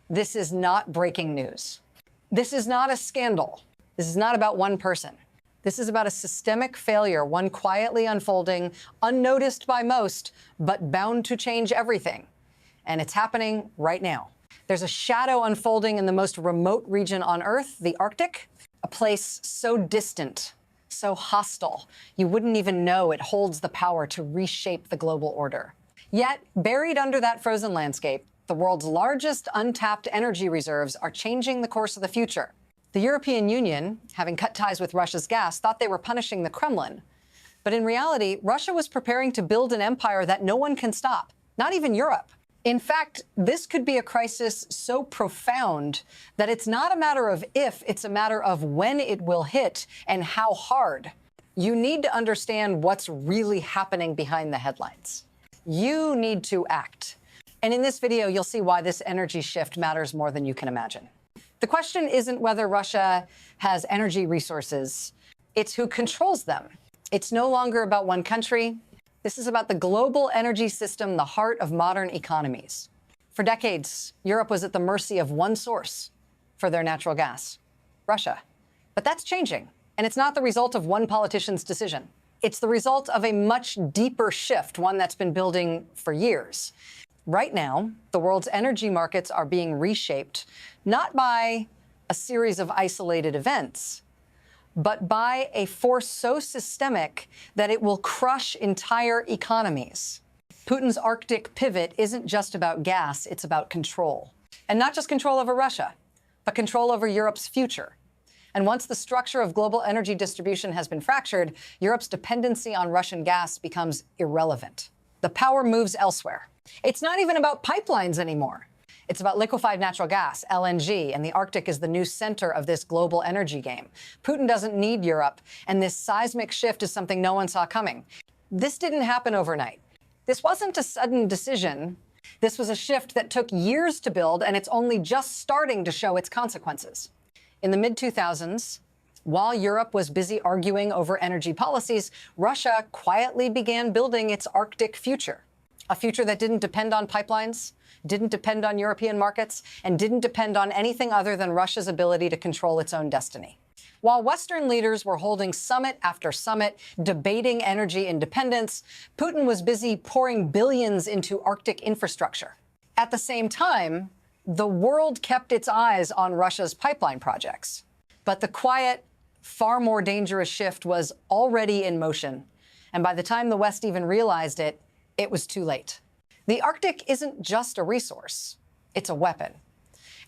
This is not breaking news. This is not a scandal. This is not about one person. This is about a systemic failure, one quietly unfolding, unnoticed by most, but bound to change everything. And it's happening right now. There's a shadow unfolding in the most remote region on Earth, the Arctic, a place so distant, so hostile, you wouldn't even know it holds the power to reshape the global order. Yet, buried under that frozen landscape, the world's largest untapped energy reserves are changing the course of the future. The European Union, having cut ties with Russia's gas, thought they were punishing the Kremlin. But in reality, Russia was preparing to build an empire that no one can stop, not even Europe. In fact, this could be a crisis so profound that it's not a matter of if, it's a matter of when it will hit and how hard. You need to understand what's really happening behind the headlines. You need to act. And in this video, you'll see why this energy shift matters more than you can imagine. The question isn't whether Russia has energy resources, it's who controls them. It's no longer about one country. This is about the global energy system, the heart of modern economies. For decades, Europe was at the mercy of one source for their natural gas, Russia. But that's changing, and it's not the result of one politician's decision. It's the result of a much deeper shift, one that's been building for years. Right now, the world's energy markets are being reshaped, not by a series of isolated events, but by a force so systemic that it will crush entire economies. Putin's Arctic pivot isn't just about gas, it's about control. And not just control over Russia, but control over Europe's future. And once the structure of global energy distribution has been fractured, Europe's dependency on Russian gas becomes irrelevant. The power moves elsewhere. It's not even about pipelines anymore. It's about liquefied natural gas, LNG, and the Arctic is the new center of this global energy game. Putin doesn't need Europe, and this seismic shift is something no one saw coming. This didn't happen overnight. This wasn't a sudden decision. This was a shift that took years to build, and it's only just starting to show its consequences. In the mid-2000s, while Europe was busy arguing over energy policies, Russia quietly began building its Arctic future. A future that didn't depend on pipelines, didn't depend on European markets, and didn't depend on anything other than Russia's ability to control its own destiny. While Western leaders were holding summit after summit, debating energy independence, Putin was busy pouring billions into Arctic infrastructure. At the same time, the world kept its eyes on Russia's pipeline projects. But the quiet, far more dangerous shift was already in motion. And by the time the West even realized it, it was too late. The Arctic isn't just a resource, it's a weapon.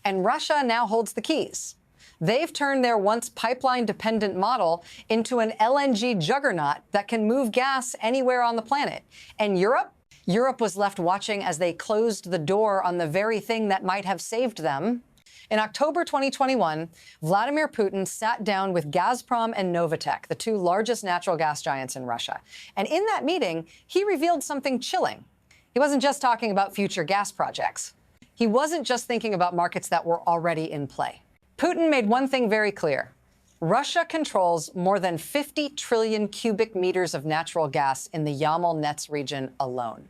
And Russia now holds the keys. They've turned their once pipeline-dependent model into an LNG juggernaut that can move gas anywhere on the planet. And Europe was left watching as they closed the door on the very thing that might have saved them. In October 2021, Vladimir Putin sat down with Gazprom and Novatek, the two largest natural gas giants in Russia. And in that meeting, he revealed something chilling. He wasn't just talking about future gas projects. He wasn't just thinking about markets that were already in play. Putin made one thing very clear. Russia controls more than 50 trillion cubic meters of natural gas in the Yamal Nets region alone.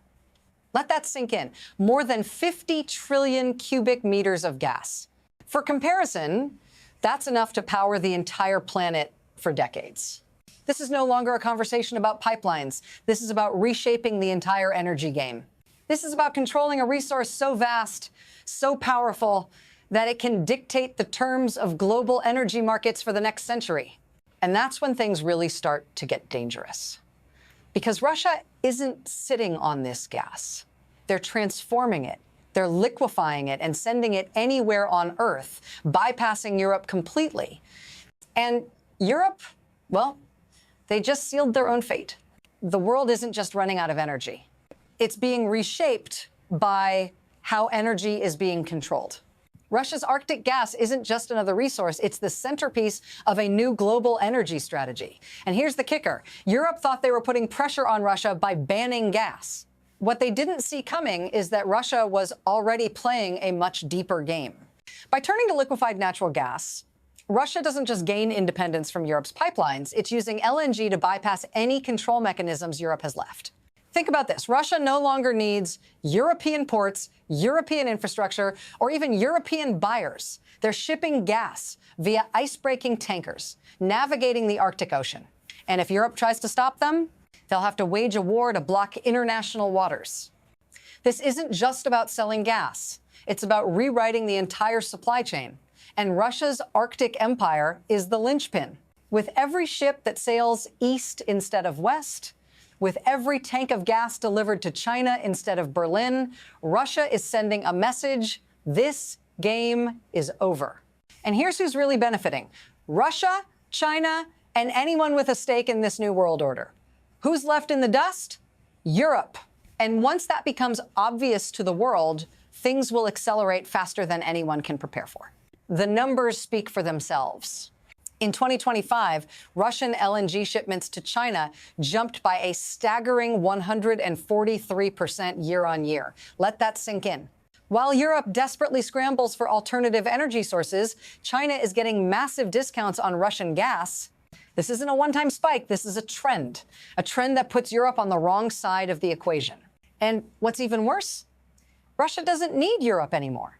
Let that sink in. More than 50 trillion cubic meters of gas. For comparison, that's enough to power the entire planet for decades. This is no longer a conversation about pipelines. This is about reshaping the entire energy game. This is about controlling a resource so vast, so powerful, that it can dictate the terms of global energy markets for the next century. And that's when things really start to get dangerous. Because Russia isn't sitting on this gas. They're transforming it. They're liquefying it and sending it anywhere on Earth, bypassing Europe completely. And Europe, well, they just sealed their own fate. The world isn't just running out of energy. It's being reshaped by how energy is being controlled. Russia's Arctic gas isn't just another resource, it's the centerpiece of a new global energy strategy. And here's the kicker. Europe thought they were putting pressure on Russia by banning gas. What they didn't see coming is that Russia was already playing a much deeper game. By turning to liquefied natural gas, Russia doesn't just gain independence from Europe's pipelines, it's using LNG to bypass any control mechanisms Europe has left. Think about this. Russia no longer needs European ports, European infrastructure, or even European buyers. They're shipping gas via ice-breaking tankers, navigating the Arctic Ocean. And if Europe tries to stop them, they'll have to wage a war to block international waters. This isn't just about selling gas. It's about rewriting the entire supply chain. And Russia's Arctic empire is the linchpin. With every ship that sails east instead of west, with every tank of gas delivered to China instead of Berlin, Russia is sending a message: this game is over. And here's who's really benefiting: Russia, China, and anyone with a stake in this new world order. Who's left in the dust? Europe. And once that becomes obvious to the world, things will accelerate faster than anyone can prepare for. The numbers speak for themselves. In 2025, Russian LNG shipments to China jumped by a staggering 143% year-on-year. Let that sink in. While Europe desperately scrambles for alternative energy sources, China is getting massive discounts on Russian gas. This isn't a one-time spike. This is a trend that puts Europe on the wrong side of the equation. And what's even worse? Russia doesn't need Europe anymore.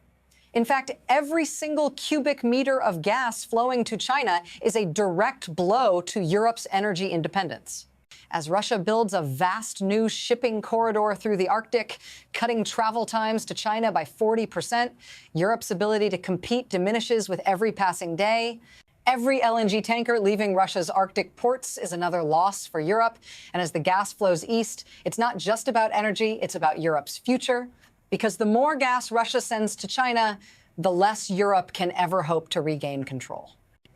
In fact, every single cubic meter of gas flowing to China is a direct blow to Europe's energy independence. As Russia builds a vast new shipping corridor through the Arctic, cutting travel times to China by 40%, Europe's ability to compete diminishes with every passing day. Every LNG tanker leaving Russia's Arctic ports is another loss for Europe. And as the gas flows east, it's not just about energy, it's about Europe's future. Because the more gas Russia sends to China, the less Europe can ever hope to regain control.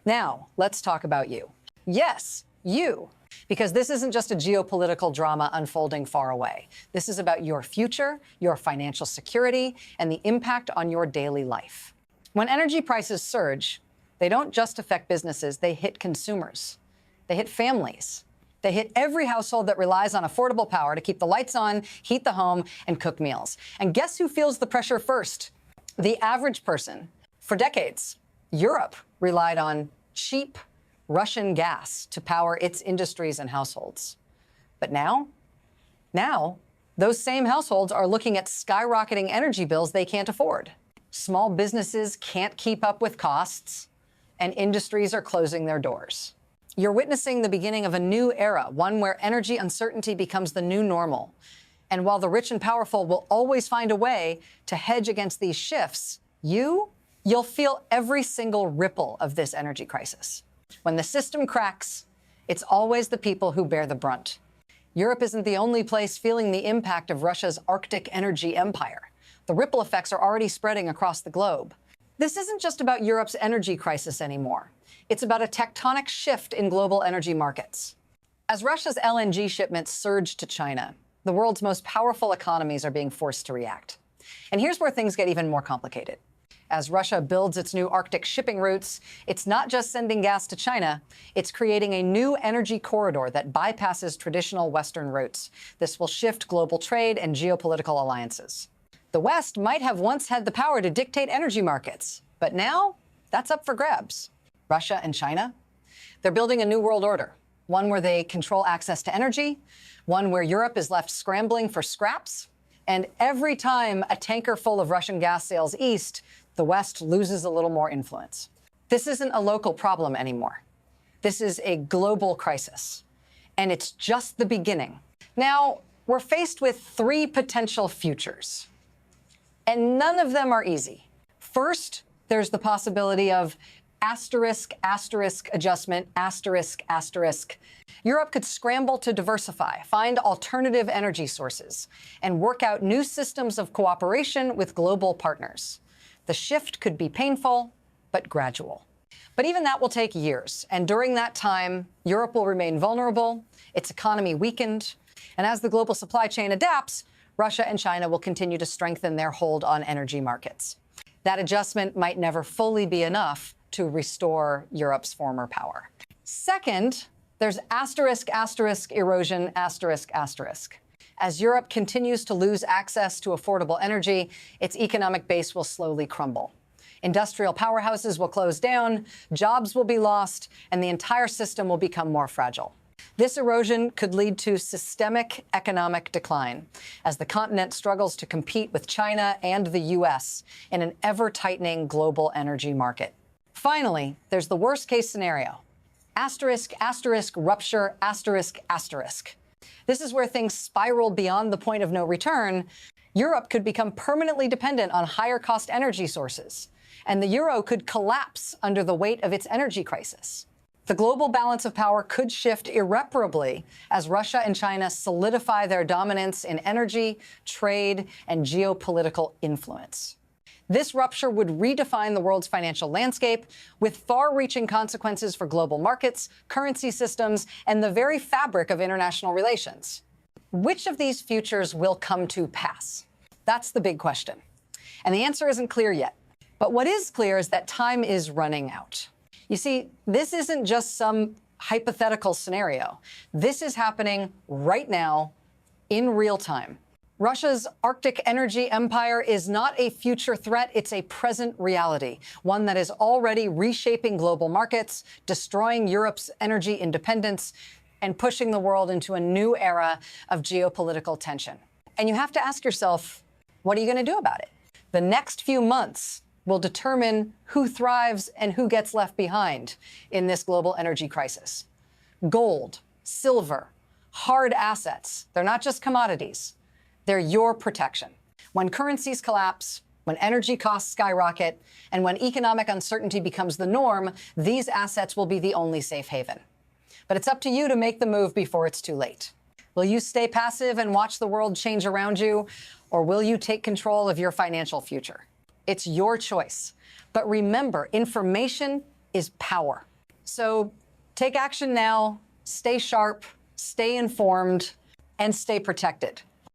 Now, let's talk about you. Yes, you. Because this isn't just a geopolitical drama unfolding far away. This is about your future, your financial security, and the impact on your daily life. When energy prices surge, they don't just affect businesses, they hit consumers. They hit families. They hit every household that relies on affordable power to keep the lights on, heat the home, and cook meals. And guess who feels the pressure first? The average person. For decades, Europe relied on cheap Russian gas to power its industries and households. But now, those same households are looking at skyrocketing energy bills they can't afford. Small businesses can't keep up with costs, and industries are closing their doors. You're witnessing the beginning of a new era, one where energy uncertainty becomes the new normal. And while the rich and powerful will always find a way to hedge against these shifts, you'll feel every single ripple of this energy crisis. When the system cracks, it's always the people who bear the brunt. Europe isn't the only place feeling the impact of Russia's Arctic energy empire. The ripple effects are already spreading across the globe. This isn't just about Europe's energy crisis anymore. It's about a tectonic shift in global energy markets. As Russia's LNG shipments surge to China, the world's most powerful economies are being forced to react. And here's where things get even more complicated. As Russia builds its new Arctic shipping routes, it's not just sending gas to China, it's creating a new energy corridor that bypasses traditional Western routes. This will shift global trade and geopolitical alliances. The West might have once had the power to dictate energy markets, but now that's up for grabs. Russia and China, they're building a new world order, one where they control access to energy, one where Europe is left scrambling for scraps. And every time a tanker full of Russian gas sails east, the West loses a little more influence. This isn't a local problem anymore. This is a global crisis, and it's just the beginning. Now, we're faced with three potential futures, and none of them are easy. First, there's the possibility of asterisk, asterisk adjustment, asterisk, asterisk. Europe could scramble to diversify, find alternative energy sources, and work out new systems of cooperation with global partners. The shift could be painful, but gradual. But even that will take years, and during that time, Europe will remain vulnerable, its economy weakened, and as the global supply chain adapts, Russia and China will continue to strengthen their hold on energy markets. That adjustment might never fully be enough to restore Europe's former power. Second, there's asterisk, asterisk, erosion, asterisk, asterisk. As Europe continues to lose access to affordable energy, its economic base will slowly crumble. Industrial powerhouses will close down, jobs will be lost, and the entire system will become more fragile. This erosion could lead to systemic economic decline as the continent struggles to compete with China and the U.S. in an ever-tightening global energy market. Finally, there's the worst-case scenario. Asterisk, asterisk, rupture, asterisk, asterisk. This is where things spiral beyond the point of no return. Europe could become permanently dependent on higher-cost energy sources, and the euro could collapse under the weight of its energy crisis. The global balance of power could shift irreparably as Russia and China solidify their dominance in energy, trade, and geopolitical influence. This rupture would redefine the world's financial landscape with far-reaching consequences for global markets, currency systems, and the very fabric of international relations. Which of these futures will come to pass? That's the big question. And the answer isn't clear yet. But what is clear is that time is running out. You see, this isn't just some hypothetical scenario. This is happening right now, in real time. Russia's Arctic energy empire is not a future threat, it's a present reality, one that is already reshaping global markets, destroying Europe's energy independence, and pushing the world into a new era of geopolitical tension. And you have to ask yourself, what are you going to do about it? The next few months will determine who thrives and who gets left behind in this global energy crisis. Gold, silver, hard assets, they're not just commodities. They're your protection. When currencies collapse, when energy costs skyrocket, and when economic uncertainty becomes the norm, these assets will be the only safe haven. But it's up to you to make the move before it's too late. Will you stay passive and watch the world change around you, or will you take control of your financial future? It's your choice. But remember, information is power. So take action now, stay sharp, stay informed, and stay protected.